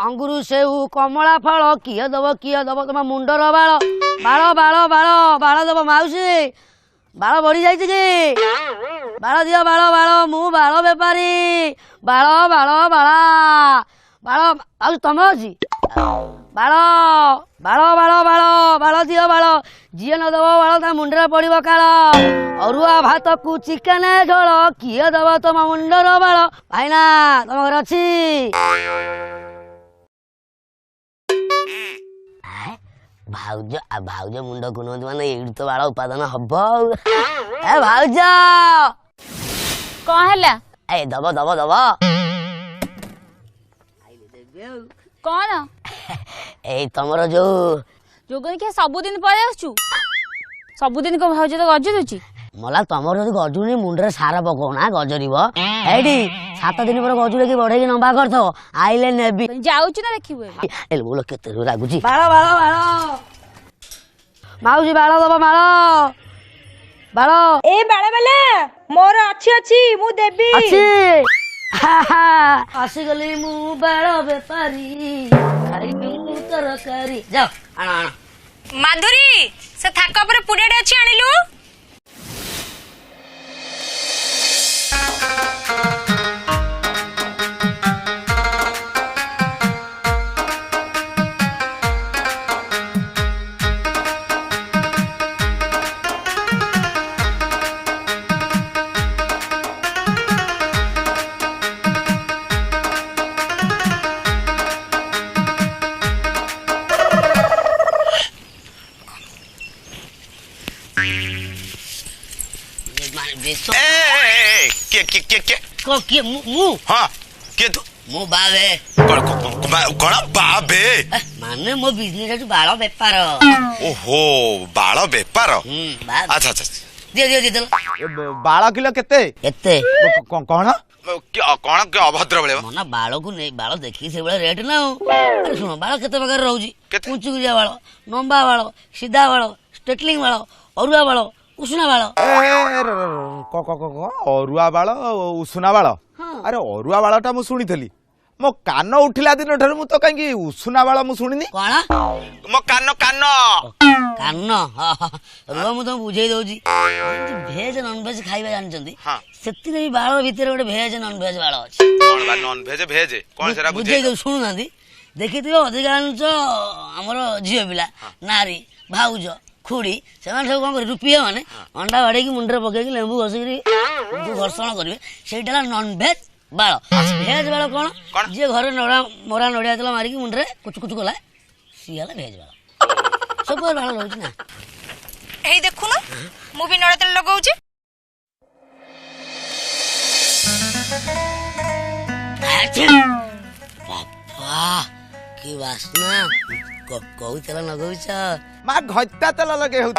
अंगुरु सेऊ कमला फल किए दब तुम मुंडर बाल बाल बाल बाल बाल दब माउसी बाल बढ़ी जाइए कि बाल दियो बाल बाल मु बाल बेपारी बाल बाल बाला बाल माउसी तुम अच्छी बाल बाल बाल बाल बाल दियो बाल जी न दब बाल ता मुंडे पड़ो काल अरुआ भात को चिकेन झोल किए दब तुम मुंडर बाल भाईना तुम घर अच्छी भाउज भाउज मुंड कुनती माने एडु तो बाल उत्पादन हब ए भाउज कौन है ए दब दब दब कौन ए तमर जो क्या सबुदिन पर आसु सबुदिन को भाउज तो गज दूची मला तमर जदि गजुनी मुंडरे सार पकोना गजरिब एडी 7 दिन पर गजुरे की बढ़े नंबा करथो आइले नेबी जाउची ना देखिबो ए बोल केते लागुची बाळ बाळ बाळ माउजी बाळ दब बाळ बाळ ए बाळ बाला मोर अछि अछि मु देबी अछि आसी गली मु बाळ बेपारी खाई मु तरकारी जाओ आना आना माधुरी से थाक पर पुडेडे अछि आनिलु के मु हाँ के तू मो बाबे कौन बाबे माने मो बिजनेस बाल बेपार ओहो बाल बेपार अच्छा अच्छा दियो दियो दियो बाल किलो केते एते कौन कौन के अभद्र बेले मना बाल को नहीं बाल देखी से बड़े रेट ना अरे सुनो बाल केते प्रकार रहउजी ऊंची गुजिया बाल लंबा बाल सीधा बाल स्ट्रेटलिंग बाल अरुआ बाल उसना बाल अरुआ बाल उसुना बाल अरे अरुआ बालटा मु सुनिथली मो कान उठिला दिन ठार मु तो काई उसुना बाल मु सुनिनी कोन मो कान कान कान रुआ मु तुम बुझे दउजी भेज नॉन भेज खाइबा जानचंदी सेति रे बाल भीतर गोटे भेज नॉन भेज बाल अछि कोन बा नॉन भेज भेज कोन सेरा बुझे दउ सुनु नांदी देखिथियो अधिकांश हमर झियो पिला नारी भाउज खुड़ी से सब कौन कर रुपये मैंने अंडा बाड़े मुंडे पकई लेंबू घसिक घर्षण करेंगे से नॉन भेज बाल भेज बाल कौन जी घर मरा नड़िया तेल मारिक मुंडे कुच कुच कला सी है भेज बाल सब बाल रोच ना एही देखु ना मु भी नड़िया तेल लगाउची बाबा की वासना कौ तेल लगौछ मा घत्ता तेल लगे हो